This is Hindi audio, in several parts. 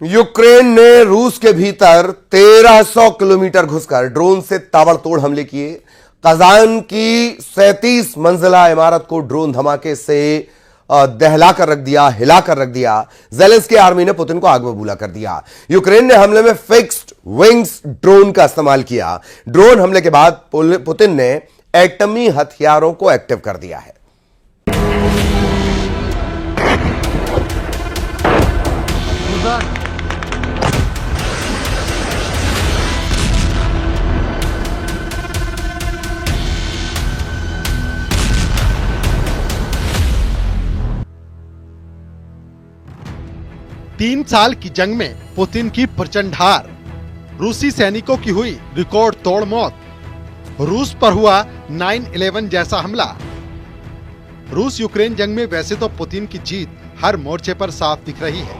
यूक्रेन ने रूस के भीतर 1300 किलोमीटर घुसकर ड्रोन से ताबड़तोड़ हमले किए। कजान की 37 मंजिला इमारत को ड्रोन धमाके से दहलाकर रख दिया, हिलाकर रख दिया। ज़ेलेंस्की आर्मी ने पुतिन को आग बबूला कर दिया। यूक्रेन ने हमले में फिक्स्ड विंग्स ड्रोन का इस्तेमाल किया। ड्रोन हमले के बाद पुतिन ने एटमी हथियारों को एक्टिव कर दिया है। 3 साल की जंग में पुतिन की प्रचंड हार, रूसी सैनिकों की हुई रिकॉर्ड तोड़ मौत, रूस पर हुआ 9/11 जैसा हमला। रूस यूक्रेन जंग में वैसे तो पुतिन की जीत हर मोर्चे पर साफ दिख रही है,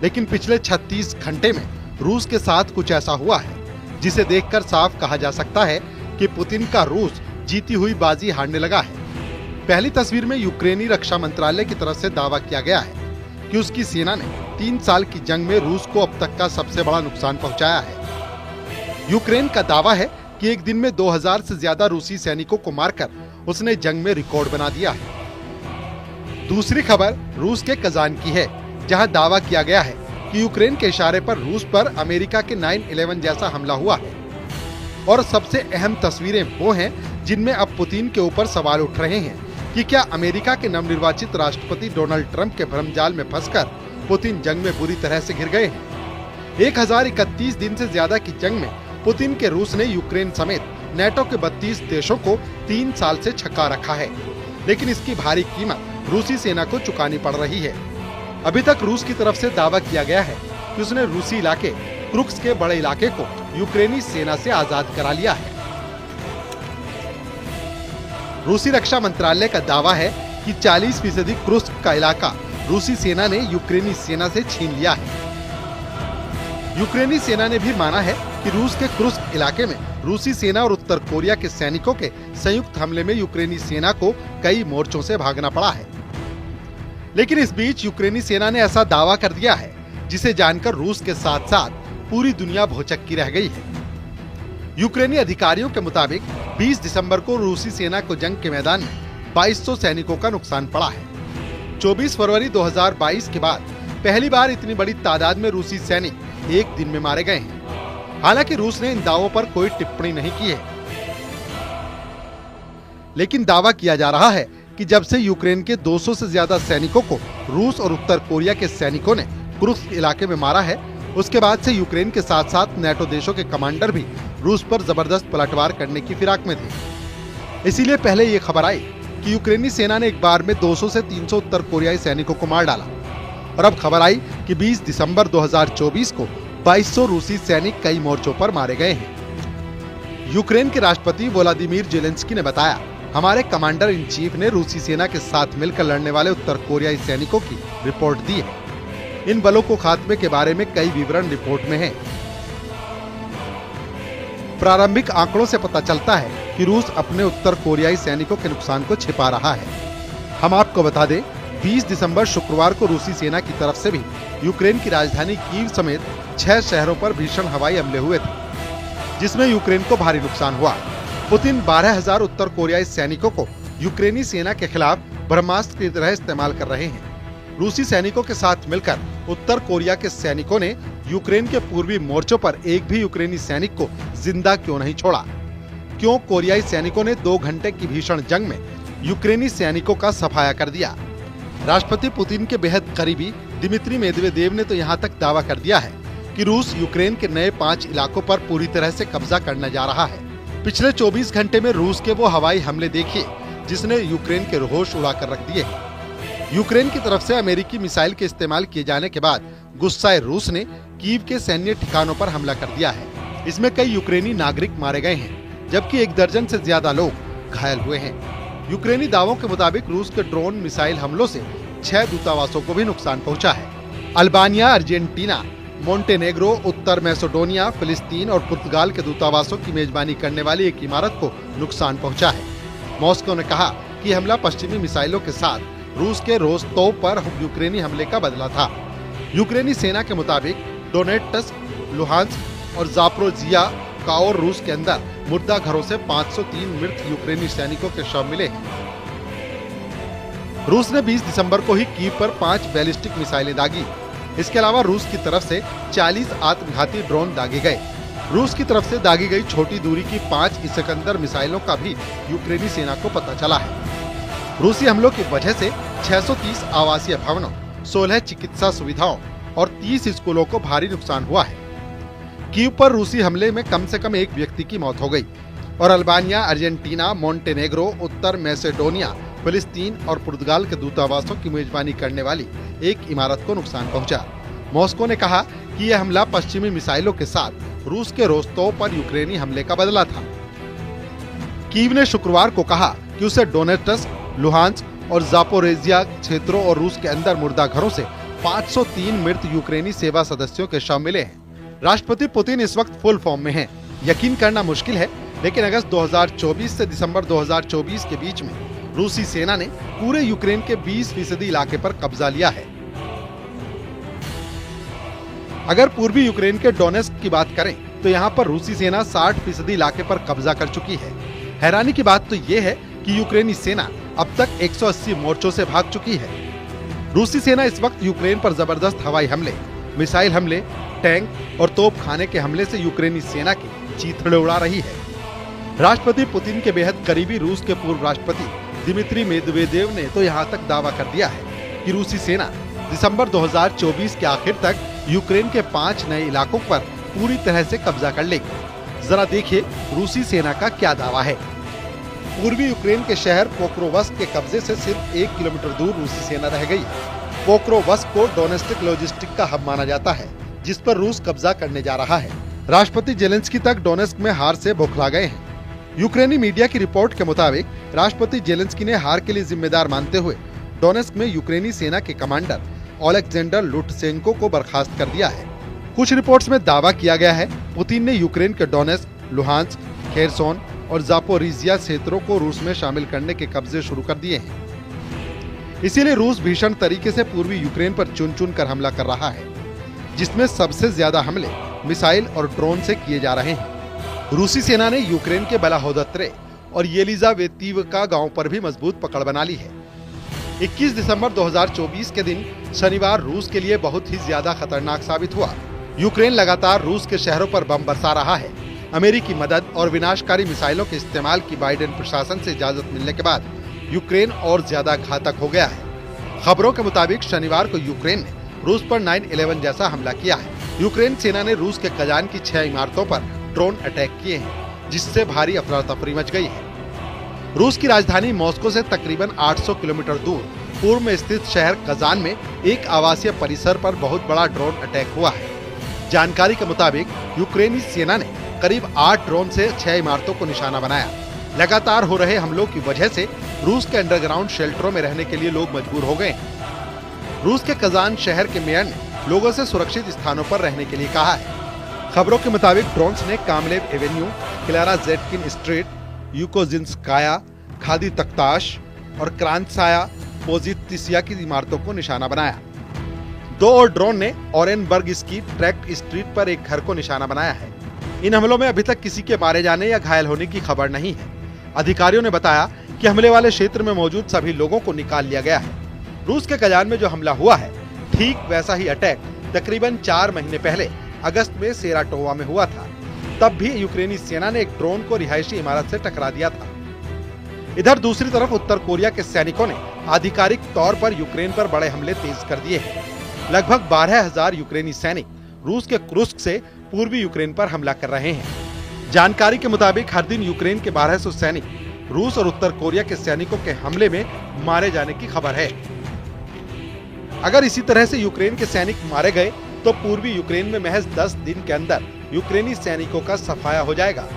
लेकिन पिछले 36 घंटे में रूस के साथ कुछ ऐसा हुआ है जिसे देखकर साफ कहा जा सकता है कि पुतिन का रूस जीती हुई बाजी हारने लगा है। पहली तस्वीर में यूक्रेनी रक्षा मंत्रालय की तरफ से दावा किया गया है कि उसकी सेना ने 3 साल की जंग में रूस को अब तक का सबसे बड़ा नुकसान पहुंचाया है। यूक्रेन का दावा है कि एक दिन में 2000 से ज्यादा रूसी सैनिकों को मारकर उसने जंग में रिकॉर्ड बना दिया है। दूसरी खबर रूस के कजान की है, जहां दावा किया गया है कि यूक्रेन के इशारे पर रूस पर अमेरिका के 9/11 जैसा हमला हुआ है। और सबसे अहम तस्वीरें वो हैं जिनमें अब पुतिन के ऊपर सवाल उठ रहे हैं कि क्या अमेरिका के नवनिर्वाचित राष्ट्रपति डोनाल्ड ट्रंप के भ्रमजाल में फंसकर पुतिन जंग में बुरी तरह से घिर गए हैं। 1031 दिन से ज्यादा की जंग में पुतिन के रूस ने यूक्रेन समेत नेटो के 32 देशों को 3 साल से छका रखा है, लेकिन इसकी भारी कीमत रूसी सेना को चुकानी पड़ रही है। अभी तक रूस की तरफ से दावा किया गया है कि उसने रूसी इलाके क्रुक्स के बड़े इलाके को यूक्रेनी सेना से आजाद करा लिया है। रूसी रक्षा मंत्रालय का दावा है कि 40% क्रुस्क का इलाका रूसी सेना ने यूक्रेनी सेना से छीन लिया है। यूक्रेनी सेना ने भी माना है कि रूस के क्रुस्क इलाके में रूसी सेना और उत्तर कोरिया के सैनिकों के संयुक्त हमले में यूक्रेनी सेना को कई मोर्चों से भागना पड़ा है। लेकिन इस बीच यूक्रेनी सेना ने ऐसा दावा कर दिया है जिसे जानकर रूस के साथ साथ पूरी दुनिया भौचक्की रह गई है। यूक्रेनी अधिकारियों के मुताबिक 20 दिसंबर को रूसी सेना को जंग के मैदान में 2200 सैनिकों का नुकसान पड़ा है। 24 फरवरी 2022 के बाद पहली बार इतनी बड़ी तादाद में रूसी सैनिक एक दिन में मारे गए हैं। हालांकि रूस ने इन दावों पर कोई टिप्पणी नहीं की है, लेकिन दावा किया जा रहा है कि जब से यूक्रेन के 200 से ज्यादा सैनिकों को रूस और उत्तर कोरिया के सैनिकों ने कुर्स्क इलाके में मारा है, उसके बाद से यूक्रेन के साथ साथ नेटो देशों के कमांडर भी रूस पर जबरदस्त पलटवार करने की फिराक में थे। इसीलिए पहले ये खबर आई कि यूक्रेनी सेना ने एक बार में 200 से 300 उत्तर कोरियाई सैनिकों को मार डाला, और अब खबर आई कि 20 दिसंबर 2024 को 2200 रूसी सैनिक कई मोर्चों पर मारे गए हैं। यूक्रेन के राष्ट्रपति वोलोदिमीर ज़ेलेंस्की ने बताया, हमारे कमांडर इन चीफ ने रूसी सेना के साथ मिलकर लड़ने वाले उत्तर कोरियाई सैनिकों की रिपोर्ट दी है। इन बलों को खात्मे के बारे में कई विवरण रिपोर्ट में हैं। प्रारंभिक आंकड़ों से पता चलता है कि रूस अपने उत्तर कोरियाई सैनिकों के नुकसान को छिपा रहा है। हम आपको बता दें, 20 दिसंबर शुक्रवार को रूसी सेना की तरफ से भी यूक्रेन की राजधानी कीव समेत 6 शहरों पर भीषण हवाई हमले हुए थे, जिसमें यूक्रेन को भारी नुकसान हुआ। पुतिन 12,000 उत्तर कोरियाई सैनिकों को यूक्रेनी सेना के खिलाफ ब्रह्मास्त्र की तरह इस्तेमाल कर रहे हैं। रूसी सैनिकों के साथ मिलकर उत्तर कोरिया के सैनिकों ने यूक्रेन के पूर्वी मोर्चों पर एक भी यूक्रेनी सैनिक को जिंदा क्यों नहीं छोड़ा? क्यों कोरियाई सैनिकों ने 2 घंटे की भीषण जंग में यूक्रेनी सैनिकों का सफाया कर दिया? राष्ट्रपति पुतिन के बेहद करीबी दिमित्री मेदवेदेव ने तो यहाँ तक दावा कर दिया है कि रूस यूक्रेन के नए 5 इलाकों पर पूरी तरह से कब्जा करने जा रहा है। पिछले 24 घंटे में रूस के वो हवाई हमले देखिए जिसने यूक्रेन के होश उड़ा कर रख दिए। यूक्रेन की तरफ से अमेरिकी मिसाइल के इस्तेमाल किए जाने के बाद गुस्साए रूस ने कीव के सैन्य ठिकानों पर हमला कर दिया है। इसमें कई यूक्रेनी नागरिक मारे गए हैं, जबकि 1 दर्जन से ज्यादा लोग घायल हुए हैं। यूक्रेनी दावों के मुताबिक रूस के ड्रोन मिसाइल हमलों से 6 दूतावासों को भी नुकसान पहुंचा है। अल्बानिया, अर्जेंटीना, मोंटेनेग्रो, उत्तर मैसेडोनिया, फिलिस्तीन और पुर्तगाल के दूतावासों की मेजबानी करने वाली एक इमारत को नुकसान पहुंचा है। मॉस्को ने कहा कि हमला पश्चिमी मिसाइलों के साथ रूस के रोस्तोव पर यूक्रेनी हमले का बदला था। यूक्रेनी सेना के मुताबिक डोनेट्स्क, लुहांस्क और जापोरिजिया का और रूस के अंदर मुर्दा घरों से 503 मृत यूक्रेनी सैनिकों के शव मिले हैं। रूस ने 20 दिसंबर को ही कीव पर 5 बैलिस्टिक मिसाइलें दागी। इसके अलावा रूस की तरफ से 40 आत्मघाती ड्रोन दागे गए। रूस की तरफ से दागी गई छोटी दूरी की 5 इस्कंदर मिसाइलों का भी यूक्रेनी सेना को पता चला है। रूसी हमलों की वजह से 630 आवासीय भवनों, 16 चिकित्सा सुविधाओं और 30 स्कूलों को भारी नुकसान हुआ है। कीव पर रूसी हमले में कम से कम एक व्यक्ति की मौत हो गई और अल्बानिया, अर्जेंटीना, मोंटेनेग्रो, उत्तर मैसेडोनिया, फिलिस्तीन और पुर्तगाल के दूतावासों की मेजबानी करने वाली एक इमारत को नुकसान पहुंचा। मॉस्को ने कहा कि यह हमला पश्चिमी मिसाइलों के साथ रूस के रोस्तोव पर यूक्रेनी हमले का बदला था। कीव ने शुक्रवार को कहा कि उसे डोनेट्स्क, लुहांस्क और जापोरिजिया क्षेत्रों और रूस के अंदर मुर्दा घरों से 503 मृत यूक्रेनी सेवा सदस्यों के शव मिले हैं। राष्ट्रपति पुतिन इस वक्त फुल फॉर्म में हैं। यकीन करना मुश्किल है, लेकिन अगस्त 2024 से दिसंबर 2024 के बीच में रूसी सेना ने पूरे यूक्रेन के 20% इलाके पर कब्जा लिया है। अगर पूर्वी यूक्रेन के डोनेस्क की बात करें तो यहाँ पर रूसी सेना 60% इलाके पर कब्जा कर चुकी है। हैरानी की बात तो ये है कि यूक्रेनी सेना अब तक 180 मोर्चों से भाग चुकी है। रूसी सेना इस वक्त यूक्रेन पर जबरदस्त हवाई हमले, मिसाइल हमले, टैंक और तोप खाने के हमले से यूक्रेनी सेना की चीथड़े उड़ा रही है। राष्ट्रपति पुतिन के बेहद करीबी रूस के पूर्व राष्ट्रपति दिमित्री मेदवेदेव ने तो यहाँ तक दावा कर दिया है कि रूसी सेना दिसंबर 2024 के आखिर तक यूक्रेन के 5 नए इलाकों पर पूरी तरह से कब्जा कर लेगी। जरा देखिए रूसी सेना का क्या दावा है। पूर्वी यूक्रेन के शहर पोक्रोवस्क के कब्जे से सिर्फ 1 किलोमीटर दूर रूसी सेना रह गई है। पोक्रोवस्क को डोनेस्टिक लॉजिस्टिक का हब माना जाता है, जिस पर रूस कब्जा करने जा रहा है। राष्ट्रपति जेलेंस्की तक डोनेस्क में हार से बौखला गए हैं। यूक्रेनी मीडिया की रिपोर्ट के मुताबिक राष्ट्रपति जेलेंस्की ने हार के लिए जिम्मेदार मानते हुए डोनेस्क में यूक्रेनी सेना के कमांडर ओलेक्जेंडर लुटसेंको को बर्खास्त कर दिया है। कुछ रिपोर्ट्स में दावा किया गया है पुतिन ने यूक्रेन के डोनेस्क, लुहांस्क, खेरसोन और जापोरिजिया क्षेत्रों को रूस में शामिल करने के कब्जे शुरू कर दिए हैं। इसीलिए रूस भीषण तरीके से पूर्वी यूक्रेन पर चुन चुन कर हमला कर रहा है, जिसमें सबसे ज्यादा हमले मिसाइल और ड्रोन से किए जा रहे हैं। रूसी सेना ने यूक्रेन के बलाहोदत्रे और येलिजावेतीवका गांव पर भी मजबूत पकड़ बना ली है। 21 दिसंबर 2024 के दिन शनिवार रूस के लिए बहुत ही ज्यादा खतरनाक साबित हुआ। यूक्रेन लगातार रूस के शहरों पर बम बरसा रहा है। अमेरिकी मदद और विनाशकारी मिसाइलों के इस्तेमाल की बाइडेन प्रशासन से इजाजत मिलने के बाद यूक्रेन और ज्यादा घातक हो गया है। खबरों के मुताबिक शनिवार को यूक्रेन ने रूस पर 9/11 जैसा हमला किया है। यूक्रेन सेना ने रूस के कजान की 6 इमारतों पर ड्रोन अटैक किए हैं, जिससे भारी अफरा तफरी मच गई है। रूस की राजधानी मॉस्को से तकरीबन 800 किलोमीटर दूर पूर्व में स्थित शहर कजान में एक आवासीय परिसर पर बहुत बड़ा ड्रोन अटैक हुआ है। जानकारी के मुताबिक यूक्रेनी सेना ने करीब 8 ड्रोन से 6 इमारतों को निशाना बनाया। लगातार हो रहे हमलों की वजह से रूस के अंडरग्राउंड शेल्टरों में रहने के लिए लोग मजबूर हो गए हैं। रूस के कजान शहर के मेयर ने लोगों से सुरक्षित स्थानों पर रहने के लिए कहा है। खबरों के मुताबिक ड्रोन्स ने Kamalev avenue, Clara Zetkin street, Ukozinskaya, Khadi Taktash और क्रांतसाया पोजितिसिया की इमारतों को निशाना बनाया। 2 और ड्रोन ने ओरेनबर्ग की ट्रैक्ट स्ट्रीट पर एक घर को निशाना बनाया है। इन हमलों में अभी तक किसी के मारे जाने या घायल होने की खबर नहीं है। अधिकारियों ने बताया कि हमले वाले क्षेत्र में मौजूद सभी लोगों को निकाल लिया गया है। रूस के कजान में जो हमला हुआ है, ठीक वैसा ही अटैक तकरीबन 4 महीने पहले अगस्त में सेराटोवा में हुआ था। तब भी यूक्रेनी सेना ने एक ड्रोन को रिहायशी इमारत से टकरा दिया था। इधर दूसरी तरफ उत्तर कोरिया के सैनिकों ने आधिकारिक तौर पर यूक्रेन पर बड़े हमले तेज कर दिए हैं। लगभग 12,000 यूक्रेनी सैनिक रूस के कुर्स्क से पूर्वी यूक्रेन पर हमला कर रहे हैं। जानकारी के मुताबिक हर दिन यूक्रेन के 1200 सैनिक रूस और उत्तर कोरिया के सैनिकों के हमले में मारे जाने की खबर है। अगर इसी तरह से यूक्रेन के सैनिक मारे गए तो पूर्वी यूक्रेन में महज 10 दिन के अंदर यूक्रेनी सैनिकों का सफाया हो जाएगा।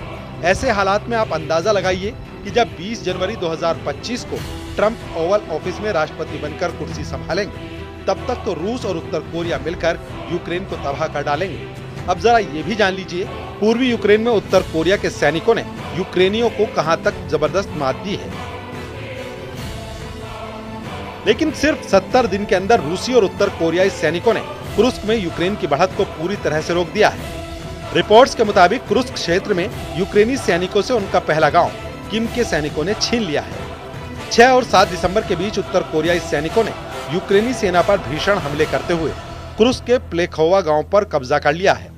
ऐसे हालात में आप अंदाजा लगाइए कि जब 20 जनवरी 2025 को ट्रंप ओवल ऑफिस में राष्ट्रपति बनकर कुर्सी संभालेंगे, तब तक तो रूस और उत्तर कोरिया मिलकर यूक्रेन को तबाह कर डालेंगे। अब जरा ये भी जान लीजिए, पूर्वी यूक्रेन में उत्तर कोरिया के सैनिकों ने यूक्रेनियों को कहां तक जबरदस्त मात दी है। लेकिन सिर्फ 70 दिन के अंदर रूसी और उत्तर कोरियाई सैनिकों ने कुर्स्क में यूक्रेन की बढ़त को पूरी तरह से रोक दिया है। रिपोर्ट्स के मुताबिक कुर्स्क क्षेत्र में यूक्रेनी सैनिकों से उनका पहला गांव किम के सैनिकों ने छीन लिया है। 6 और 7 दिसंबर के बीच उत्तर कोरियाई सैनिकों ने यूक्रेनी सेना पर भीषण हमले करते हुए कुर्स्क के प्लेखोवा गांव पर कब्जा कर लिया है।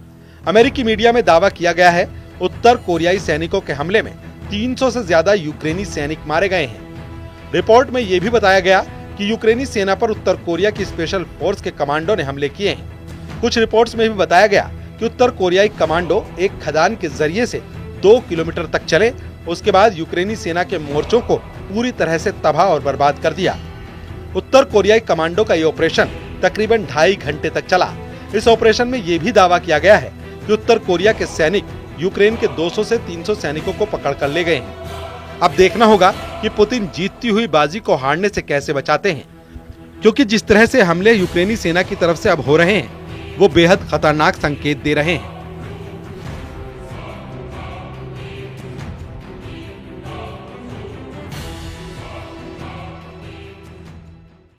अमेरिकी मीडिया में दावा किया गया है उत्तर कोरियाई सैनिकों के हमले में 300 से ज्यादा यूक्रेनी सैनिक मारे गए हैं। रिपोर्ट में यह भी बताया गया कि यूक्रेनी सेना पर उत्तर कोरिया की स्पेशल फोर्स के कमांडो ने हमले किए हैं। कुछ रिपोर्ट्स में भी बताया गया कि उत्तर कोरियाई कमांडो एक खदान के जरिए से 2 किलोमीटर तक चले, उसके बाद यूक्रेनी सेना के मोर्चों को पूरी तरह से तबाह और बर्बाद कर दिया। उत्तर कोरियाई कमांडो का ये ऑपरेशन तकरीबन 2.5 घंटे तक चला। इस ऑपरेशन में ये भी दावा किया गया है कि उत्तर कोरिया के सैनिक यूक्रेन के 200 से 300 सैनिकों को पकड़ कर ले गए हैं। अब देखना होगा कि पुतिन जीतती हुई बाजी को हारने से कैसे बचाते हैं, क्योंकि जिस तरह से हमले यूक्रेनी सेना की तरफ से अब हो रहे हैं वो बेहद खतरनाक संकेत दे रहे हैं।